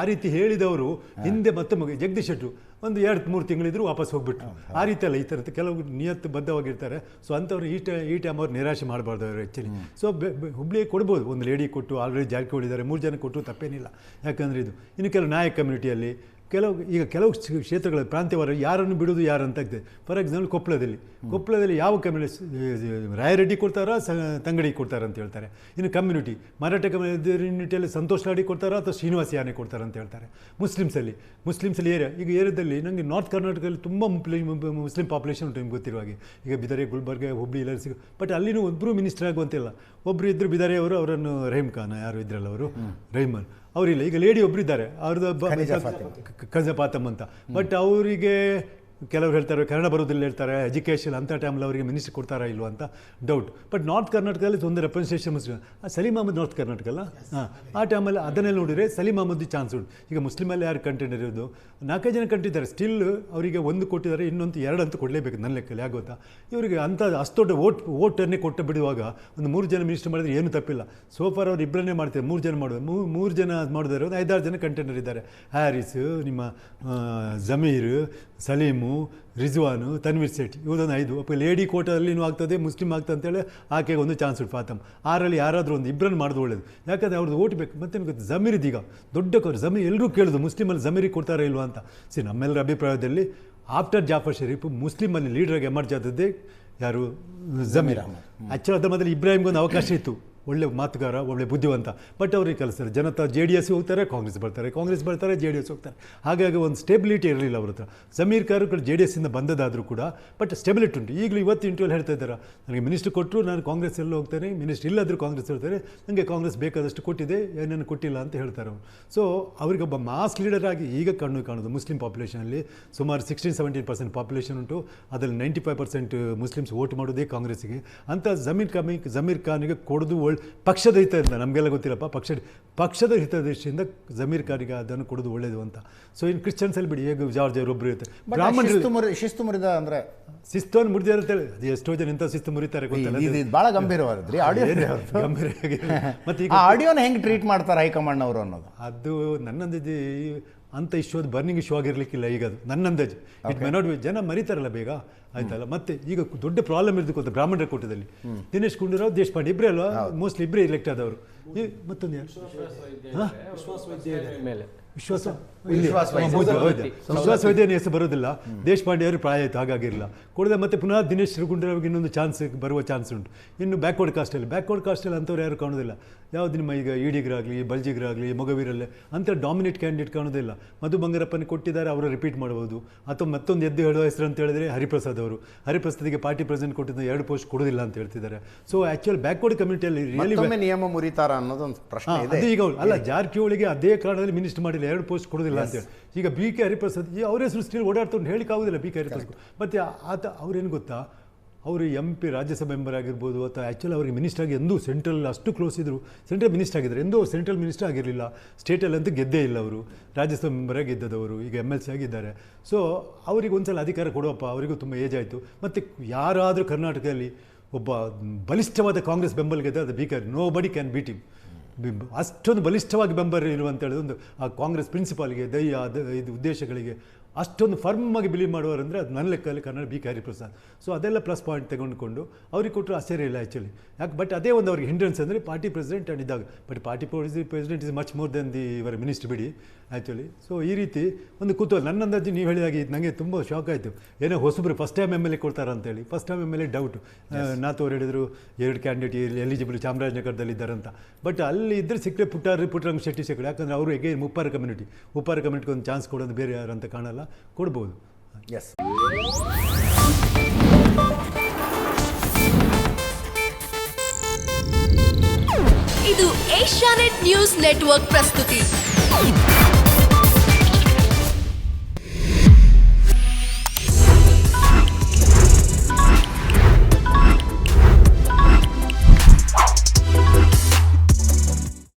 ಆ ರೀತಿ ಹೇಳಿದವರು ಹಿಂದೆ ಮತ್ತೆ ಜಗದೀಶ್ ಶೆಟ್ಟರು ಒಂದು 2-3 ತಿಂಗಳಿದ್ರು ವಾಪಸ್ ಹೋಗ್ಬಿಟ್ರು. ಆ ರೀತಿ ಅಲ್ಲ, ಈ ಥರದ್ದು ಕೆಲವು ನಿಯತ್ತು ಬದ್ಧವಾಗಿರ್ತಾರೆ. ಸೊ ಅಂಥವ್ರು ಈ ಟೈಮ್ ಅವ್ರು ನಿರಾಶೆ ಮಾಡಬಾರ್ದು ಅವರು ಆ್ಯಕ್ಚುಲಿ. ಸೊ ಹುಬ್ಳಿಗೆ ಕೊಡ್ಬೋದು, ಒಂದು ಲೇಡಿ ಕೊಟ್ಟು, ಆಲ್ರೆಡಿ ಜಾರಕಿಹೊಳಿ ಇದ್ದಾರೆ, 3 ಜನ ಕೊಟ್ಟು ತಪ್ಪೇನಿಲ್ಲ. ಯಾಕಂದರೆ ಇದು ಇನ್ನು ಕೆಲವು ನಾಯಕ ಕಮ್ಯುನಿಟಿಯಲ್ಲಿ ಕೆಲವು ಕ್ಷೇತ್ರಗಳ ಪ್ರಾಂತ್ಯವಾರ ಯಾರನ್ನು ಬಿಡೋದು ಯಾರು ಅಂತ ಆಗ್ತದೆ. ಫಾರ್ ಎಕ್ಸಾಂಪಲ್ ಕೊಪ್ಪಳದಲ್ಲಿ ಯಾವ ಕಮ್ಯುನಿಟಿ, ರಾಯರೆಡ್ಡಿ ಕೊಡ್ತಾರಾ, ತಂಗಡಿ ಕೊಡ್ತಾರ ಅಂತ ಹೇಳ್ತಾರೆ. ಇನ್ನು ಕಮ್ಯುನಿಟಿ, ಮರಾಠ ಕಮ್ಯುನಿಟಿಯಲ್ಲಿ ಸಂತೋಷ್ ಲಾಡಿ ಕೊಡ್ತಾರಾ ಅಥವಾ ಶ್ರೀನಿವಾಸ್ ಯಾನೆ ಕೊಡ್ತಾರೆ ಅಂತ ಹೇಳ್ತಾರೆ. ಮುಸ್ಲಿಮ್ಸಲ್ಲಿ ಏರಿಯಾದಲ್ಲಿ ನನಗೆ ನಾರ್ತ್ ಕರ್ನಾಟಕದಲ್ಲಿ ತುಂಬ ಮುಸ್ಲಿಂ ಪಾಪ್ಯುಲೇಷನ್ ಉಂಟು, ನಿಮ್ಗೆ ಗೊತ್ತಿರುವ ಹಾಗೆ. ಈಗ ಬಿದರೆ, ಗುಲ್ಬರ್ಗ, ಹುಬ್ಳಿ ಎಲ್ಲ ಸಿಗ. ಬಟ್ ಅಲ್ಲಿನೂ ಒಬ್ಬರು ಮಿನಿಸ್ಟರ್ ಆಗುವಂತಿಲ್ಲ. ಒಬ್ಬರು ಇದ್ದರು ಬಿದರೆ ಅವರು, ಅವರನ್ನು ರಹೀಮ್ ಖಾನ್ ಯಾರು ಇದ್ರಲ್ಲ ಅವರು, ರಹೀಮನ್ ಅವರಿಲ್ಲ. ಈಗ ಲೇಡಿ ಒಬ್ಬರು ಇದ್ದಾರೆ, ಅವ್ರದ್ದು ಖಜಾ ಫಾತಮ್ ಅಂತ. ಬಟ್ ಅವರಿಗೆ ಕೆಲವರು ಹೇಳ್ತಾರೆ ಕನ್ನಡ ಬರೋದಿಲ್ಲ ಹೇಳ್ತಾರೆ, ಎಜುಕೇಷನ್ ಅಂಥ ಟೈಮಲ್ಲಿ ಅವರಿಗೆ ಮಿನಿಸ್ಟ್ರಿ ಕೊಡ್ತಾರಾ ಇಲ್ವ ಅಂತ ಡೌಟ್. ಬಟ್ ನಾರ್ತ್ ಕರ್ನಾಟಕದಲ್ಲಿ ಒಂದು representation Muslim, Salim Ahmad north Karnataka ಅಲ್ಲ, ಆ ಟೈಮಲ್ಲಿ ಅದನ್ನೆಲ್ಲ ನೋಡಿದರೆ ಸಲೀಂ ಅಹಮದ್ ಚಾನ್ಸ್ ಉಂಟು. ಈಗ ಮುಸ್ಲಿಮಲ್ಲಿ ಯಾರು ಕಂಟೆಂಟ್ ಇರೋದು 4 ಜನ ಕಂಟಿದ್ದಾರೆ, ಸ್ಟಿಲ್ ಅವರಿಗೆ 1 ಕೊಟ್ಟಿದ್ದಾರೆ, ಇನ್ನೊಂದು 2 ಅಂತೂ ಕೊಡಲೇಬೇಕು ನನ್ನ ಲೆಕ್ಕಲ್ಲಿ. ಯಾಕೆ ಗೊತ್ತಾ, ಇವರಿಗೆ ಅಂಥ ಅಷ್ಟು ದೊಡ್ಡ ಓಟನ್ನೇ ಕೊಟ್ಟು ಬಿಡುವಾಗ ಒಂದು 3 ಜನ ಮಿನಿಸ್ಟರ್ ಮಾಡಿದ್ರೆ ಏನು ತಪ್ಪಿಲ್ಲ. ಸೋಫಾರ್ ಅವ್ರು ಇಬ್ಬರನ್ನೇ ಮಾಡ್ತಾರೆ, 3 ಜನ ಮಾಡೋದು, 3 ಜನ ಮಾಡಿದರೆ ಒಂದು 5-6 ಜನ ಕಂಟೆಂಟರ್ ಇದ್ದಾರೆ. ಹ್ಯಾರಿಸ್, ನಿಮ್ಮ ಜಮೀರ್, ಸಲೀಮು, ರಿಜ್ವಾನು, ತನ್ವೀರ್ ಸೇಠ್, ಇವರೊಂದು 5. ಅಪ್ಪ ಲೇಡಿ ಕೋಟಾದಲ್ಲಿನೂ ಆಗ್ತದೆ, ಮುಸ್ಲಿಮ್ ಆಗ್ತದೆ ಅಂತೇಳಿ ಆಕೆಗೆ ಒಂದು ಚಾನ್ಸ್ ಉಂಟು. ಫಾತಮ್ 6ರಲ್ಲಿ ಯಾರಾದರೂ ಒಂದು ಇಬ್ಬರನ್ನು ಮಾಡೋದು ಒಳ್ಳೇದು. ಯಾಕಂದರೆ ಅವ್ರದ್ದು ಓಟ್ ಬೇಕು. ಮತ್ತೇನು ಗೊತ್ತು, ಜಮೀರಿದೀಗ ದೊಡ್ಡ ಜಮೀರ್ ಎಲ್ಲರೂ ಕೇಳೋದು ಮುಸ್ಲಿಮಲ್ಲಿ ಜಮೀರಿಗೆ ಕೊಡ್ತಾರಾ ಇಲ್ವಾ ಅಂತ. ನಮ್ಮೆಲ್ಲರ ಅಭಿಪ್ರಾಯದಲ್ಲಿ ಆಫ್ಟರ್ ಜಾಫರ್ ಶರೀಫ್ ಮುಸ್ಲಿಮಲ್ಲಿ ಲೀಡರಾಗಿ ಎಮರ್ಜ್ ಆದದ್ದೇ ಯಾರು, ಜಮೀರ್ ಅಹಮದ್. ಆ್ಯಕ್ಚುಲಿ ಅದರ ಮೊದಲು ಇಬ್ರಾಹಿಮ್ಗೊಂದು ಅವಕಾಶ ಇತ್ತು, ಒಳ್ಳೆ ಮಾತುಗಾರ, ಒಳ್ಳೆ ಬುದ್ಧಿವಂತ. ಬಟ್ ಅವ್ರಿಗೆ ಕಲಿಸ್ತಾರೆ, ಜನತಾ JDS ಹೋಗ್ತಾರೆ, ಕಾಂಗ್ರೆಸ್ ಬರ್ತಾರೆ, JDS ಹೋಗ್ತಾರೆ. ಹಾಗಾಗಿ ಒಂದು ಸ್ಟೆಬಿಲಿಟಿ ಇರಲಿಲ್ಲ ಅವ್ರ ಹತ್ರ. ಜಮೀರ್ ಖಾನ್ JDSಯಿಂದ ಬಂದದಾದರೂ ಕೂಡ ಬಟ್ ಸ್ಟೆಬಿಲಿಟಿ ಉಂಟು. ಈಗಲೂ ಇವತ್ತು ಇಂಟರ್ವ್ಯೂಲ್ ಹೇಳ್ತಾ ಇದ್ದಾರೆ, ನನಗೆ ಮಿನಿಸ್ಟ್ರ್ ಕೊಟ್ಟರು ನಾನು ಕಾಂಗ್ರೆಸ್ ಎಲ್ಲ ಹೋಗ್ತೇನೆ, ಮಿನಿಸ್ಟ್ರ್ ಇಲ್ಲಾದರೂ ಕಾಂಗ್ರೆಸ್ ಹೇಳ್ತಾರೆ, ನನಗೆ ಕಾಂಗ್ರೆಸ್ ಬೇಕಾದಷ್ಟು ಕೊಟ್ಟಿದೆ, ಏನೇನು ಕೊಟ್ಟಿಲ್ಲ ಅಂತ ಹೇಳ್ತಾರೆ ಅವರು. ಸೊ ಅವರಿಗೊಬ್ಬ ಮಾಸ್ ಲೀಡರ್ ಆಗಿ ಈಗ ಕಾಣೋದು. ಮುಸ್ಲಿಂ ಪಾಪ್ಯುಲೇಷನಲ್ಲಿ ಸುಮಾರು 16-17% ಪಾಪ್ಯುಲೇಷನ್ ಉಂಟು, ಅದರಲ್ಲಿ 95% ಮುಸ್ಲಿಮ್ಸ್ ವೋಟ್ ಮಾಡೋದೇ ಕಾಂಗ್ರೆಸ್ಸಿಗೆ ಅಂತ. ಜಮೀರ್ ಖಾನಿಗೆ ಕೊಡೋದು ಪಕ್ಷದ ಹಿತದಿಂದ, ನಮಗೆಲ್ಲ ಗೊತ್ತಿಲ್ಲಪ್ಪ, ಪಕ್ಷದ ಹಿತದೃಷ್ಟಿಯಿಂದ ಜಮೀರ್ ಖಾನಿಗೆ ಅದನ್ನು ಕೊಡೋದು ಒಳ್ಳೇದು ಅಂತ. ಸೊ ಇನ್ನು ಕ್ರಿಶ್ಚಿಯನ್ಸಲ್ಲಿ ಬಿಡಿ, ಹೇಗೆ ಜಾರ್ಜ್ ಅವರೊಬ್ಬರು ಇರ್ತಾರೆ, ಬ್ರಾಹ್ಮಣರು ಶಿಸ್ತು ಮುರಿದ ಅಂದರೆ ಶಿಸ್ತನ್ನು ಮುರಿದ ಅಂತೇಳಿ ಅದು ಎಷ್ಟೋ ಜನ ಇಂಥ ಶಿಸ್ತು ಮುರಿತಾರೆ ಗೊತ್ತಿಲ್ಲ. ಭಾಳ ಗಂಭೀರವಾದ್ರಿ ಆಡಿಯೋ. ಗಂಭೀರ. ಮತ್ತು ಈಗ ಆಡಿಯೋನ ಹೆಂಗೆ ಟ್ರೀಟ್ ಮಾಡ್ತಾರೆ ಹೈಕಮಾಂಡ್ ಅವರು ಅನ್ನೋದು ಅದು ನನ್ನಂದಾಜು ಅಂಥ ಇಶ್ಯೂ ಅದು ಬರ್ನಿಂಗ್ ಇಶ್ಯೂ ಆಗಿರಲಿಕ್ಕಿಲ್ಲ ಈಗ. ಅದು ನನ್ನಂದಾಜು ಇಟ್ ಮೆ ನಾಟ್ ಬಿ, ಜನ ಮರಿತಾರಲ್ಲ ಬೇಗ, ಆಯ್ತಲ್ಲ. ಮತ್ತೆ ಈಗ ದೊಡ್ಡ ಪ್ರಾಬ್ಲಮ್ ಇರೋದು ಗೊತ್ತಾ, ಬ್ರಾಹ್ಮಣರ ಕೂಟದಲ್ಲಿ ದಿನೇಶ್ ಗುಂಡೂರಾವ್, ದೇಶಪಾಂಡೆ ಇಬ್ಬರೇ ಅಲ್ವಾ, ಮೋಸ್ಟ್ಲಿ ಇಬ್ಬರೇ ಎಲೆಕ್ಟ್ ಆದವರು. ಮತ್ತೊಂದು ಯಾರು, ವಿಶ್ವಾಸ ವೈದ್ಯನ ಹೆಸರು ಬರೋದಿಲ್ಲ, ದೇಶಪಾಂಡೆ ಅವರು ಪ್ರಾಯ ಆಯಿತು, ಹಾಗಾಗಿರಲಿಲ್ಲ ಕೊಡದೆ. ಮತ್ತೆ ಪುನಃ ದಿನೇಶ್ ಗುಂಡೂರಾವ್ಗೆ ಇನ್ನೊಂದು ಚಾನ್ಸ್ ಬರುವ ಚಾನ್ಸ್ ಉಂಟು. ಇನ್ನು ಬ್ಯಾಕ್ವರ್ಡ್ ಕಾಸ್ಟಲ್ಲಿ ಅಂಥವ್ರು ಯಾರು ಕಾಣೋದಿಲ್ಲ. ಯಾವುದು ನಿಮ್ಮ ಈಗ ಇಡಿಗರಾಗಲಿ, ಬಲ್ಜಿಗರಾಗಲಿ, ಮೊಗವೀರಲ್ಲೇ ಅಂಥ ಡಾಮಿನೇಟ್ ಕ್ಯಾಂಡಿಡೇಟ್ ಕಾಣೋದಿಲ್ಲ. ಮಧು ಬಂಗಾರಪ್ಪನ ಕೊಟ್ಟಿದ್ದಾರೆ, ಅವರು ರಿಪೀಟ್ ಮಾಡ್ಬೋದು. ಅಥವಾ ಮತ್ತೊಂದು ಎದ್ದು ಹೇಳುವ ಹೆಸರು ಅಂತ ಹೇಳಿದ್ರೆ ಹರಿಪ್ರಸಾದ್ ಅವರು. ಹರಿಪ್ರಸಾದ್ಗೆ ಪಾರ್ಟಿ ಪ್ರೆಸಿಡೆಂಟ್ ಕೊಟ್ಟಿದ್ದ 2 ಪೋಸ್ಟ್ ಕೊಡೋದಿಲ್ಲ ಅಂತ ಹೇಳ್ತಿದ್ದಾರೆ. ಸೊ ಆ್ಯಕ್ಚುಲಿ ಬ್ಯಾಕ್ವರ್ಡ್ ಕಮ್ಯುನಿಟಿಯಲ್ಲಿ ರಿಯಲಿ ನಿಯಮ ಮುರಿತಾರ ಅನ್ನೋದೊಂದು ಪ್ರಶ್ನೆ ಇದೆ. ಅದು ಈಗ ಅಲ್ಲ, ಜಾರಕಿಹೊಳಿಗೆ ಅದೇ ಕಾರಣದಲ್ಲಿ ಮಿನಿಸ್ಟರ್ ಮಾಡಿಲ್ಲ, 2 ಪೋಸ್ಟ್ ಕೊಡೋದಿಲ್ಲ ಅಂತೇಳಿ. ಈಗ BK ಹರಿಪ್ರಸಾದ್ ಅವ್ರ ಹೆಸರು ಸ್ಟಿಲ್ ಓಡಾಡ್ಕೊಂಡು ಹೇಳಿಕ್ಕಾಗೋದಿಲ್ಲ. BK ಹರಿಪ್ರಸಾದ್ ಮತ್ತು ಅವ್ರೇನು ಗೊತ್ತಾ, ಅವರು MP ರಾಜ್ಯಸಭಾ ಮೆಂಬರ್ ಆಗಿರ್ಬೋದು, ಅಥವಾ ಆ್ಯಕ್ಚುಲಿ ಅವರಿಗೆ ಮಿನಿಸ್ಟರ್ ಆಗಿ ಎಂದೂ ಸೆಂಟ್ರಲ್ ಅಷ್ಟು ಕ್ಲೋಸ್ ಇದ್ದರು, ಸೆಂಟ್ರಲ್ ಮಿನಿಸ್ಟರ್ ಆಗಿದ್ದಾರೆ, ಎಂದೂ ಸೆಂಟ್ರಲ್ ಮಿನಿಸ್ಟರ್ ಆಗಿರಲಿಲ್ಲ. ಸ್ಟೇಟಲ್ಲಂತೂ ಗೆದ್ದೇ ಇಲ್ಲ ಅವರು, ರಾಜ್ಯಸಭಾ ಮೆಂಬರಾಗಿ ಗೆದ್ದದವರು, ಈಗ MLC ಆಗಿದ್ದಾರೆ. ಸೊ ಅವರಿಗೆ ಒಂದ್ಸಲ ಅಧಿಕಾರ ಕೊಡುವಪ್ಪ, ಅವರಿಗೂ ತುಂಬ ಏಜ್ ಆಯಿತು. ಮತ್ತು ಯಾರಾದರೂ ಕರ್ನಾಟಕದಲ್ಲಿ ಒಬ್ಬ ಬಲಿಷ್ಠವಾದ ಕಾಂಗ್ರೆಸ್ ಬೆಂಬಲ ಗೆದ್ದರೆ ಅದು BK, ನೋ ಬಡಿ ಕ್ಯಾನ್ ಬೀಟ್ ಹಿಮ್. ಅಷ್ಟೊಂದು ಬಲಿಷ್ಠವಾಗಿ ಬೆಂಬಲ ಇರುವಂತ ಹೇಳಿದ್ರೆ ಒಂದು ಆ ಕಾಂಗ್ರೆಸ್ ಪ್ರಿನ್ಸಿಪಾಲ್ಗೆ, ಇದು ಉದ್ದೇಶಗಳಿಗೆ ಅಷ್ಟೊಂದು ಫರ್ಮ್ ಆಗಿ ಬಿಲೀವ್ ಮಾಡುವರು ಅಂದರೆ ಅದು ನನ್ನ ಲೆಕ್ಕದಲ್ಲಿ ಕನ್ನಡ BK ಹರಿಪ್ರಸಾದ್. ಸೊ ಅದೆಲ್ಲ ಪ್ಲಸ್ ಪಾಯಿಂಟ್ ತೆಗೆದುಕೊಂಡು ಅವ್ರಿಗೆ ಕೊಟ್ಟರು ಆಶ್ಚರ್ಯ ಇಲ್ಲ ಆ್ಯಕ್ಚುಲಿ. ಯಾಕೆ ಬಟ್ ಅದೇ ಒಂದು ಅವ್ರಿಗೆ ಹಿಂಡ್ರೆನ್ಸ್ ಅಂದರೆ ಪಾರ್ಟಿ ಪ್ರೆಸಿಡೆಂಟ್ ಆ್ಯಂಡ್ ಇದ್ದಾಗ. But party president is much more than the ಇವರ ಮಿನಿಸ್ಟರ್ ಬಿಡಿ ಆ್ಯಕ್ಚುಲಿ. ಸೊ ಈ ರೀತಿ ಒಂದು ಕುತೂಹಲ. ನನ್ನ ಅಂದಾಜು ನೀವು ಹೇಳಿದಾಗೆ ನನಗೆ ತುಂಬ ಶಾಕ್ ಆಯಿತು, ಏನೋ ಹೊಸಬ್ರು ಫಸ್ಟ್ ಟೈಮ್ MLA ಕೊಡ್ತಾರೆ ಅಂತೇಳಿ. First time MLA doubt. ನಾತು ಅವ್ರು ಹೇಳಿದರು 2 ಕ್ಯಾಂಡಿಡೇಟ್ ಎಲಿಜಿಬಲ್ ಚಾಮರಾಜನಗರದಲ್ಲಿದ್ದಾರಂತ. ಬಟ್ ಅಲ್ಲಿ ಇದ್ದರೆ ಸಿಕ್ಕರೆ ಪುಟ್ಟರಂಗ ಶೆಟ್ಟಿ ಸಿಕ್ಕರು. ಯಾಕಂದರೆ ಅವರು ಹೇಗೆ ಉಪ್ಪಾರ ಕಮ್ಯುನಿಟಿಗೆ ಒಂದು ಚಾನ್ಸ್ ಕೊಡೋದು ಬೇರೆ ಯಾರು ಅಂತ ಕಾಣಲ್ಲ, ಕೊಡ್ಬೋದು. ಎಸ್, ಇದು ಏಷ್ಯಾನೆಟ್ ನ್ಯೂಸ್ ನೆಟ್ವರ್ಕ್ ಪ್ರಸ್ತುತಿ.